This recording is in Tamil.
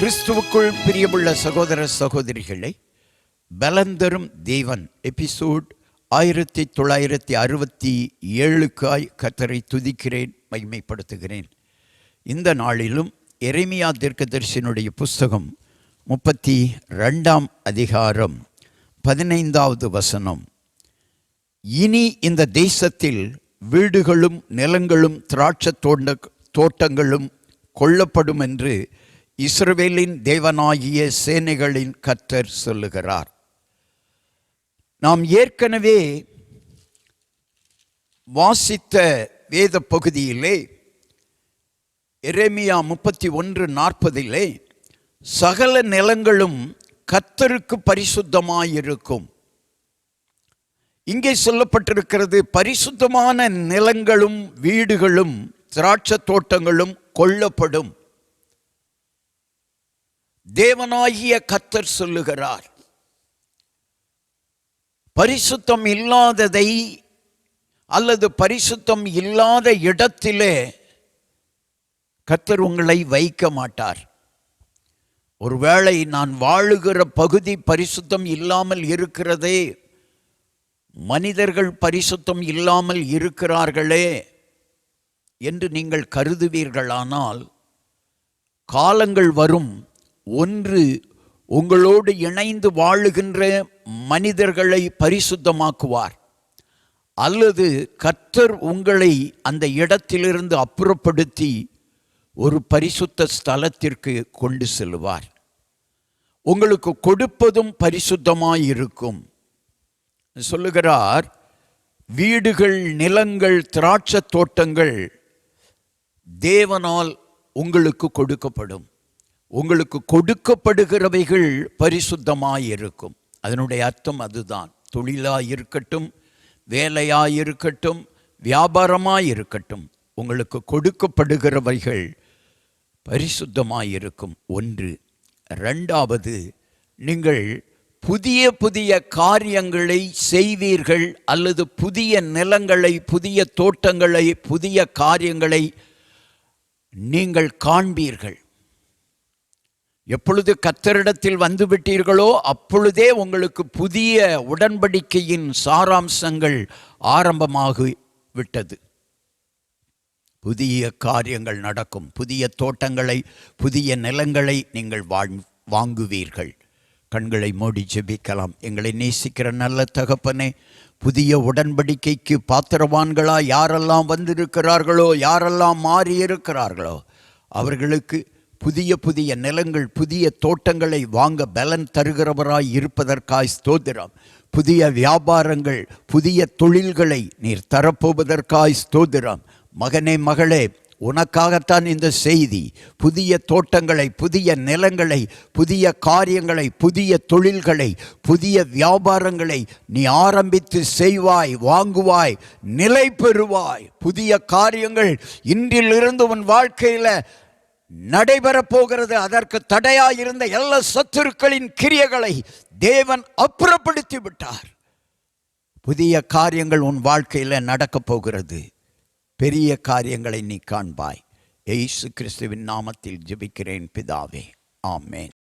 கிறிஸ்துவுக்குள் பிரியமுள்ள சகோதர சகோதரிகளை, பலந்தரும் தேவன் எபிசோட் 1967க்காய் கர்த்தரை துதிக்கிறேன், மகிமைப்படுத்துகிறேன். இந்த நாளிலும் எரேமியா தீர்க்கதரிசியினுடைய புஸ்தகம் 32ஆம் அதிகாரம் 15வது வசனம். இனி இந்த தேசத்தில் வீடுகளும் நிலங்களும் திராட்சை தோட்டங்களும் கொல்லப்படும் என்று இஸ்ரவேலின் தேவனாகிய சேனைகளின் கர்த்தர் சொல்லுகிறார். நாம் ஏற்கனவே வாசித்த வேத பகுதியிலே எரேமியா 31:40 சகல நிலங்களும் கர்த்தருக்கு பரிசுத்தமாயிருக்கும். இங்கே சொல்லப்பட்டிருக்கிறது, பரிசுத்தமான நிலங்களும் வீடுகளும் திராட்சை தோட்டங்களும் கொல்லப்படும். தேவனாகிய கர்த்தர் சொல்லுகிறார், பரிசுத்தம் இல்லாததை அல்லது பரிசுத்தம் இல்லாத இடத்திலே கர்த்தர் உங்களை வைக்க மாட்டார். ஒருவேளை நான் வாழுகிற பகுதி பரிசுத்தம் இல்லாமல் இருக்கிறதே, மனிதர்கள் பரிசுத்தம் இல்லாமல் இருக்கிறார்களே என்று நீங்கள் கருதுவீர்களானால், காலங்கள் வரும், ஒன்று உங்களோடு இணைந்து வாழுகின்ற மனிதர்களை பரிசுத்தமாக்குவார், அல்லது கர்த்தர் உங்களை அந்த இடத்திலிருந்து அப்புறப்படுத்தி ஒரு பரிசுத்த ஸ்தலத்திற்கு கொண்டு செல்வார். உங்களுக்கு கொடுப்பதும் பரிசுத்தமாயிருக்கும். சொல்லுகிறார், வீடுகள், நிலங்கள், திராட்சை தோட்டங்கள் தேவனால் உங்களுக்கு கொடுக்கப்படும். உங்களுக்கு கொடுக்கப்படுகிறவைகள் பரிசுத்தமாயிருக்கும். அதனுடைய அர்த்தம் அதுதான். தொழிலாயிருக்கட்டும், வேலையாயிருக்கட்டும், வியாபாரமாயிருக்கட்டும், உங்களுக்கு கொடுக்கப்படுகிறவைகள் பரிசுத்தமாயிருக்கும். ஒன்று. ரெண்டாவது, நீங்கள் புதிய புதிய காரியங்களை செய்வீர்கள், அல்லது புதிய நிலங்களை, புதிய தோட்டங்களை, புதிய காரியங்களை நீங்கள் காண்பீர்கள். எப்பொழுது கர்த்தரிடத்தில் வந்து விட்டீர்களோ அப்பொழுதே உங்களுக்கு புதிய உடன்படிக்கையின் சாராம்சங்கள் ஆரம்பமாகி விட்டது. புதிய காரியங்கள் நடக்கும். புதிய தோட்டங்களை, புதிய நிலங்களை நீங்கள் வாங்குவீர்கள். கண்களை மூடி ஜெபிக்கலாம். எங்களை நேசிக்கிற நல்ல தகப்பனே, புதிய உடன்படிக்கைக்கு பாத்திரவான்களா யாரெல்லாம் வந்திருக்கிறார்களோ, யாரெல்லாம் மாறியிருக்கிறார்களோ, அவர்களுக்கு புதிய புதிய நிலங்கள், புதிய தோட்டங்களை வாங்க பலன் தருகிறவராய் இருப்பதற்காய் ஸ்தோத்திரம். புதிய வியாபாரங்கள், புதிய தொழில்களை நீர் தரப்போவதற்காய் ஸ்தோத்திரம். மகனே, மகளே, உனக்காகத்தான் இந்த செய்தி. புதிய தோட்டங்களை, புதிய நிலங்களை, புதிய காரியங்களை, புதிய தொழில்களை, புதிய வியாபாரங்களை நீ ஆரம்பித்து செய்வாய், வாங்குவாய், நிலை பெறுவாய். புதிய காரியங்கள் இன்றிலிருந்து உன் வாழ்க்கையில் நடைபெறப் போகிறது. அதற்கு தடையாயிருந்த எல்லா சத்துருக்களின் கிரியைகளை தேவன் அப்புறப்படுத்தி விட்டார். புதிய காரியங்கள் உன் வாழ்க்கையில் நடக்கப் போகிறது. பெரிய காரியங்களை நீ காண்பாய். இயேசு கிறிஸ்துவின் நாமத்தில் ஜெபிக்கிறேன் பிதாவே, ஆமென்.